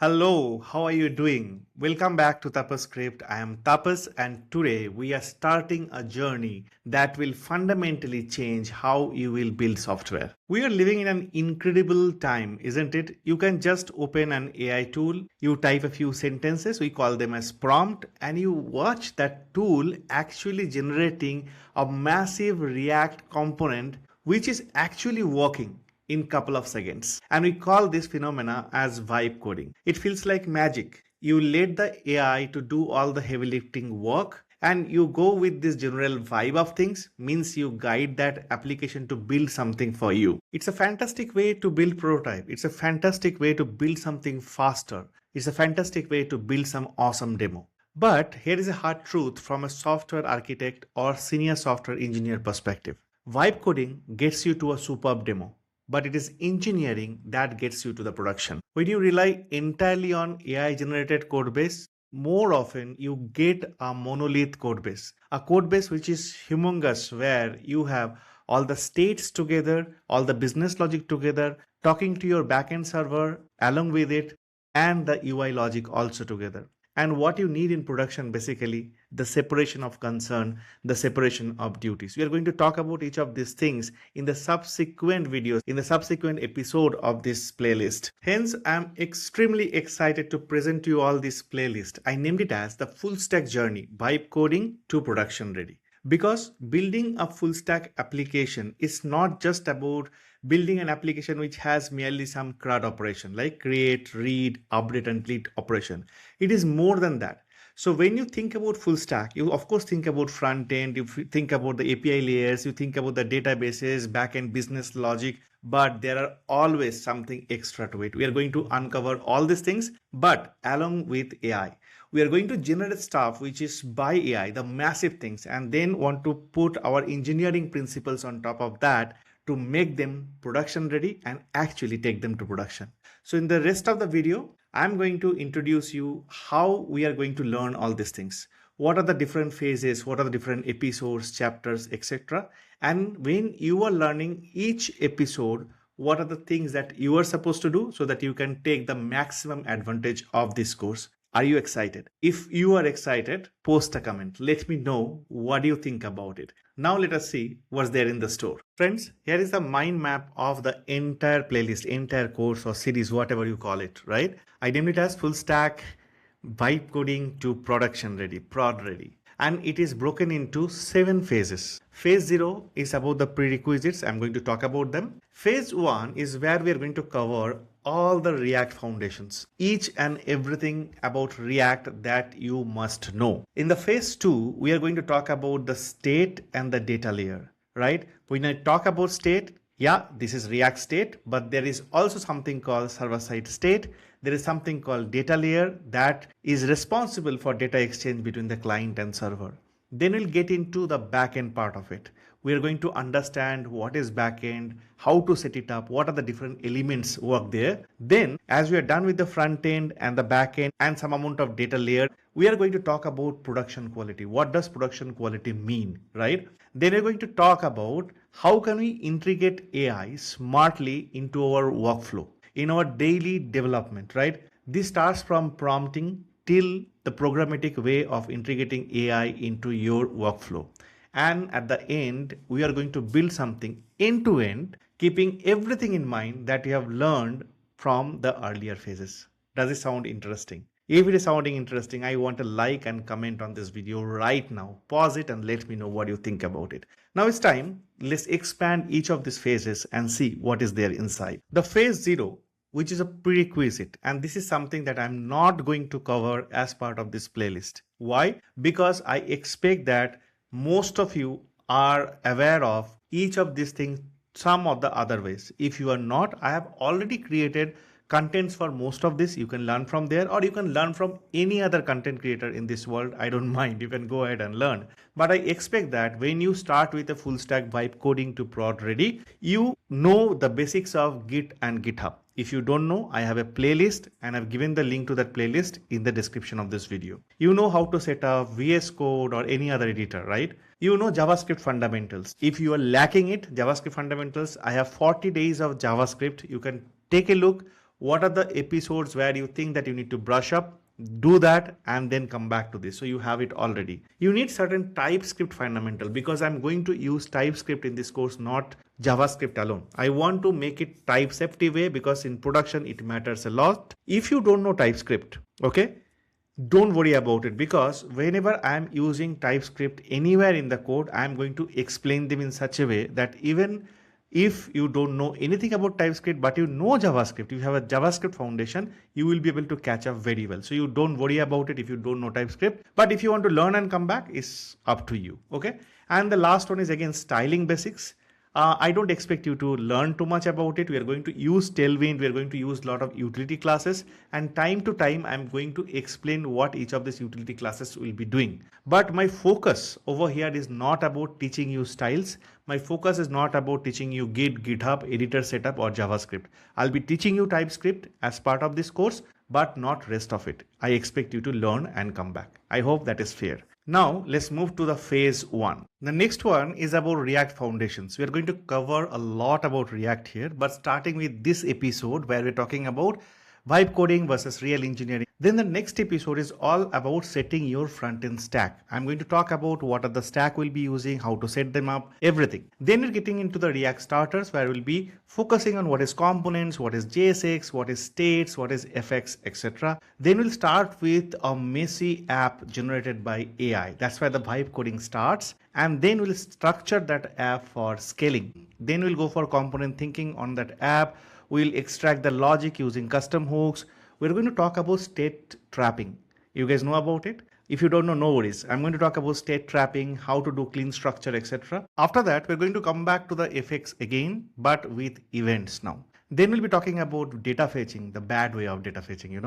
Hello, how are you doing? Welcome back to tapaScript. I am Tapas, and today we are starting a journey that will fundamentally change how you will build software. We are living in an incredible time, isn't it? You can just open an AI tool, you type a few sentences, we call them as prompt, and you watch that tool actually generating a massive React component which is actually working in couple of seconds, and we call this phenomena as vibe coding. It feels like magic. You let the AI to do all the heavy lifting work, and you go with this general vibe of things, means you guide that application to build something for you. It's a fantastic way to build prototype. It's a fantastic way to build something faster. It's a fantastic way to build some awesome demo. But here is a hard truth from a software architect or senior software engineer perspective. Vibe coding gets you to a superb demo, but it is engineering that gets you to the production. When you rely entirely on AI generated code base, more often you get a monolith code base, a code base which is humongous, where you have all the states together, all the business logic together, talking to your backend server along with it, and the UI logic also together. And what you need in production, basically the separation of concern, the separation of duties. We are going to talk about each of these things in the subsequent videos, in the subsequent episode of this playlist. Hence, I'm extremely excited to present to you all this playlist. I named it as the full stack journey, vibe coding to production ready. Because building a full stack application is not just about building an application which has merely some CRUD operation like create, read, update, and delete operation. It is more than that. So when you think about full stack, you of course think about front end, you think about the API layers, you think about the databases, backend business logic, but there are always something extra to it. We are going to uncover all these things, but along with AI. We are going to generate stuff which is by AI, the massive things, and then want to put our engineering principles on top of that to make them production ready and actually take them to production. So in the rest of the video, I'm going to introduce you how we are going to learn all these things. What are the different phases? What are the different episodes, chapters, etc. And when you are learning each episode, what are the things that you are supposed to do so that you can take the maximum advantage of this course. Are you excited? If you are excited, post a comment. Let me know what you think about it. Now let us see what's there in the store. Friends, here is the mind map of the entire playlist, entire course or series, whatever you call it, right? I named it as full stack vibe coding to production ready, prod ready. And it is broken into 7 phases. Phase 0 is about the prerequisites. I'm going to talk about them. Phase 1 is where we are going to cover all the React foundations, each and everything about React that you must know. In the phase 2, we are going to talk about the state and the data layer, right? When I talk about state, yeah, this is React state, but there is also something called server-side state. There is something called data layer that is responsible for data exchange between the client and server. Then we'll get into the backend part of it. We are going to understand what is backend, how to set it up, what are the different elements work there. Then, as we are done with the front end and the backend and some amount of data layer, we are going to talk about production quality. What does production quality mean, right? Then we're going to talk about how can we integrate AI smartly into our workflow in our daily development, right? This starts from prompting till the programmatic way of integrating AI into your workflow. And at the end, we are going to build something end to end, keeping everything in mind that you have learned from the earlier phases. Does it sound interesting? If it is sounding interesting, I want a like and comment on this video right now. Pause it and let me know what you think about it. Now it's time. Let's expand each of these phases and see what is there inside. The phase 0, which is a prerequisite, and this is something that I'm not going to cover as part of this playlist. Why? Because I expect that most of you are aware of each of these things some of the other ways. If you are not, I have already created contents for most of this. You can learn from there, or you can learn from any other content creator in this world. I don't mind. You can go ahead and learn. But I expect that when you start with a full stack vibe coding to prod ready, you know the basics of Git and GitHub. If you don't know, I have a playlist and I've given the link to that playlist in the description of this video. You know how to set up VS Code or any other editor, right? You know JavaScript fundamentals. If you are lacking it, JavaScript fundamentals, I have 40 days of JavaScript. You can take a look, what are the episodes where you think that you need to brush up, do that, and then come back to this. So you have it already. You need certain TypeScript fundamental, because I'm going to use TypeScript in this course, not JavaScript alone. I want to make it TypeScript way, because in production it matters a lot. If you don't know TypeScript, okay, don't worry about it, because whenever I'm using TypeScript anywhere in the code, I'm going to explain them in such a way that even if you don't know anything about TypeScript, but you know JavaScript, you have a JavaScript foundation, you will be able to catch up very well. So you don't worry about it if you don't know TypeScript. But if you want to learn and come back, it's up to you. Okay. And the last one is again styling basics. I don't expect you to learn too much about it. We are going to use Tailwind. We are going to use a lot of utility classes, and time to time, I'm going to explain what each of these utility classes will be doing. But my focus over here is not about teaching you styles. My focus is not about teaching you Git, GitHub, editor setup, or JavaScript. I'll be teaching you TypeScript as part of this course, but not rest of it. I expect you to learn and come back. I hope that is fair. Now let's move to the phase 1. The next one is about React foundations. We are going to cover a lot about React here, but starting with this episode where we're talking about vibe coding versus real engineering. Then the next episode is all about setting your front-end stack. I'm going to talk about what are the stack we'll be using, how to set them up, everything. Then we're getting into the React starters, where we'll be focusing on what is components, what is JSX, what is states, what is effects, etc. Then we'll start with a messy app generated by AI. That's where the vibe coding starts. And then we'll structure that app for scaling. Then we'll go for component thinking on that app. We'll extract the logic using custom hooks. We're going to talk about state trapping. You guys know about it? If you don't know, no worries. I'm going to talk about state trapping, how to do clean structure, etc. After that, we're going to come back to the effects again, but with events now. Then we'll be talking about data fetching, the bad way of data fetching,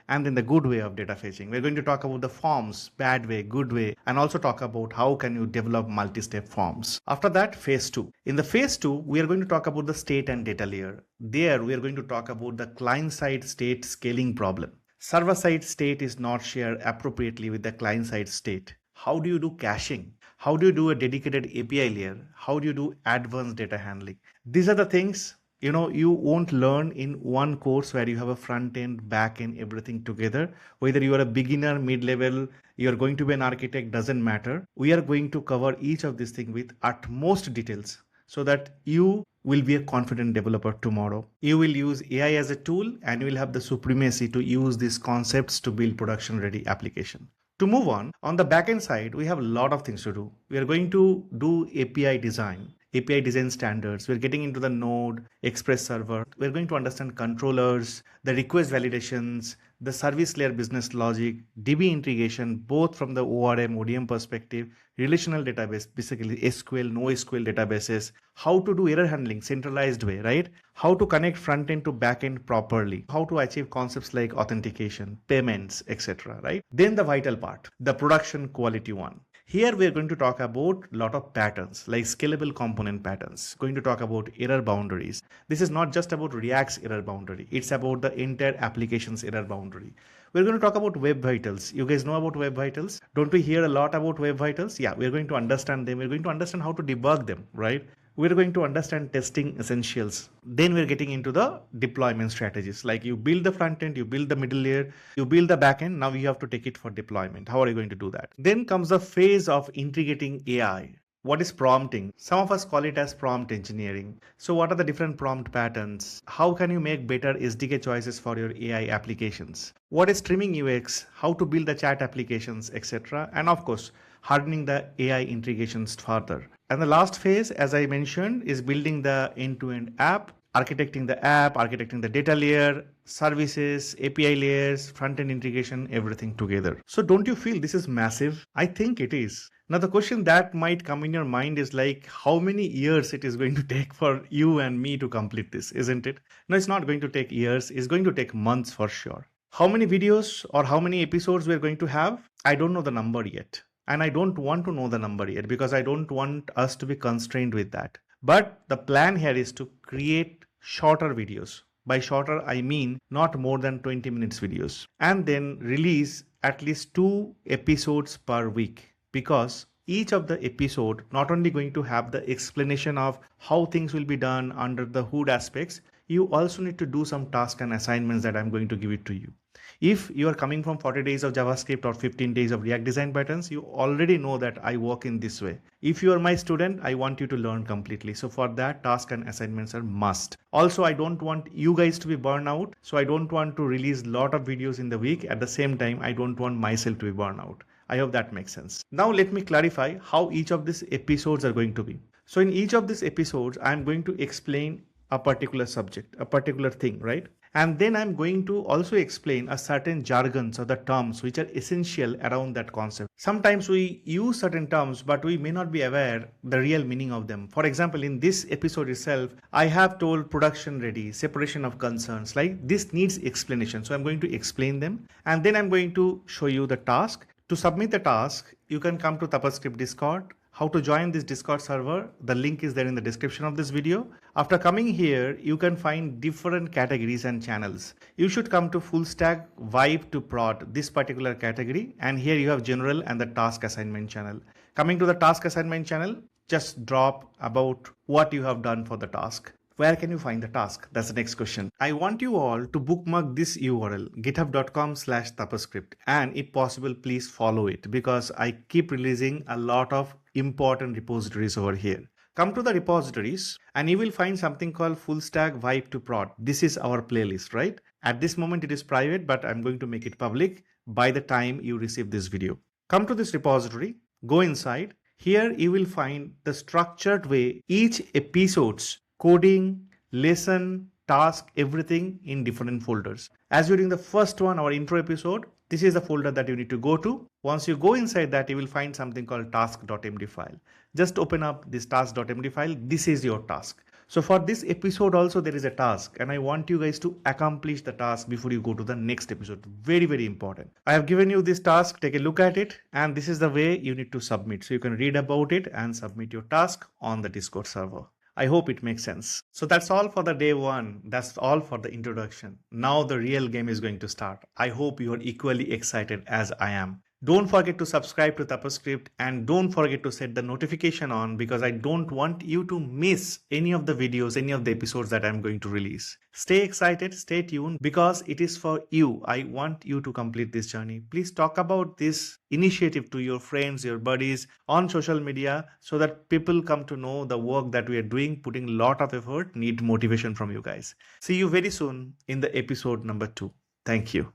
and then the good way of data fetching. We're going to talk about the forms, bad way, good way, and also talk about how can you develop multi-step forms. After that, phase 2. In the phase 2, we are going to talk about the state and data layer. There, we are going to talk about the client-side state scaling problem. Server-side state is not shared appropriately with the client-side state. How do you do caching? How do you do a dedicated API layer? How do you do advanced data handling? These are the things you won't learn in one course where you have a front end, back end, everything together. Whether you are a beginner, mid-level, you're going to be an architect, doesn't matter. We are going to cover each of these things with utmost details so that you will be a confident developer tomorrow. You will use AI as a tool, and you will have the supremacy to use these concepts to build production ready application. To move on the backend side, we have a lot of things to do. We are going to do API design standards. We're getting into the Node, Express server. We're going to understand controllers, the request validations, the service layer business logic, DB integration, both from the ORM, ODM perspective, relational database, basically SQL, NoSQL databases, how to do error handling, centralized way, right? How to connect front end to back end properly, how to achieve concepts like authentication, payments, etc., right? Then the vital part, the production quality one. Here we are going to talk about a lot of patterns like scalable component patterns, going to talk about error boundaries. This is not just about React's error boundary. It's about the entire application's error boundary. We're going to talk about web vitals. You guys know about web vitals? Don't we hear a lot about web vitals? Yeah, we're going to understand them. We're going to understand how to debug them, right? We're going to understand testing essentials. Then we're getting into the deployment strategies. Like you build the front end, you build the middle layer, you build the back end. Now you have to take it for deployment. How are you going to do that? Then comes the phase of integrating AI. What is prompting? Some of us call it as prompt engineering. So what are the different prompt patterns? How can you make better SDK choices for your AI applications? What is streaming UX? How to build the chat applications, etc. And of course, hardening the AI integrations further. And the last phase, as I mentioned, is building the end-to-end app, architecting the data layer, services, API layers, front-end integration, everything together. So don't you feel this is massive? I think it is. Now the question that might come in your mind is like, how many years it is going to take for you and me to complete this, isn't it? No, it's not going to take years. It's going to take months for sure. How many videos or how many episodes we're going to have? I don't know the number yet. And I don't want to know the number yet because I don't want us to be constrained with that. But the plan here is to create shorter videos. By shorter, I mean not more than 20 minutes videos. And then release at least 2 episodes per week, because each of the episode not only going to have the explanation of how things will be done under the hood aspects, you also need to do some tasks and assignments that I'm going to give it to you. If you are coming from 40 days of JavaScript or 15 days of React design patterns, you already know that I work in this way. If you are my student, I want you to learn completely. So for that, tasks and assignments are must. Also, I don't want you guys to be burned out. So I don't want to release a lot of videos in the week. At the same time, I don't want myself to be burned out. I hope that makes sense. Now let me clarify how each of these episodes are going to be. So in each of these episodes, I'm going to explain a particular subject, a particular thing, right? And then I'm going to also explain a certain jargons or the terms which are essential around that concept. Sometimes we use certain terms, but we may not be aware the real meaning of them. For example, in this episode itself, I have told production ready, separation of concerns, like this needs explanation. So I'm going to explain them, and then I'm going to show you the task. To submit the task, you can come to tapaScript Discord. How to join this Discord server, the link is there in the description of this video. After coming here, you can find different categories and channels. You should come to full stack vibe to prod, this particular category, and here you have general and the task assignment channel. Coming to the task assignment channel, just drop about what you have done for the task. Where can you find the task? That's the next question. I want you all to bookmark this URL, github.com/tapaScript, and if possible, please follow it because I keep releasing a lot of important repositories over here. Come to the repositories and you will find something called full stack vibe to prod. This is our playlist, right? At this moment it is private, but I'm going to make it public by the time you receive this video. Come to this repository, go inside. Here you will find the structured way each episode's coding, lesson, task, everything in different folders. As during the first one, our intro episode, this is the folder that you need to go to. Once you go inside that, you will find something called task.md file. Just open up this task.md file. This is your task. So for this episode also there is a task, and I want you guys to accomplish the task before you go to the next episode. Very, very important. I have given you this task, take a look at it, and this is the way you need to submit. So you can read about it and submit your task on the Discord server. I hope it makes sense. So that's all for the day one. That's all for the introduction. Now the real game is going to start. I hope you are equally excited as I am. Don't forget to subscribe to tapaScript and don't forget to set the notification on because I don't want you to miss any of the videos, any of the episodes that I'm going to release. Stay excited, stay tuned because it is for you. I want you to complete this journey. Please talk about this initiative to your friends, your buddies on social media so that people come to know the work that we are doing, putting a lot of effort, need motivation from you guys. See you very soon in the episode number 2. Thank you.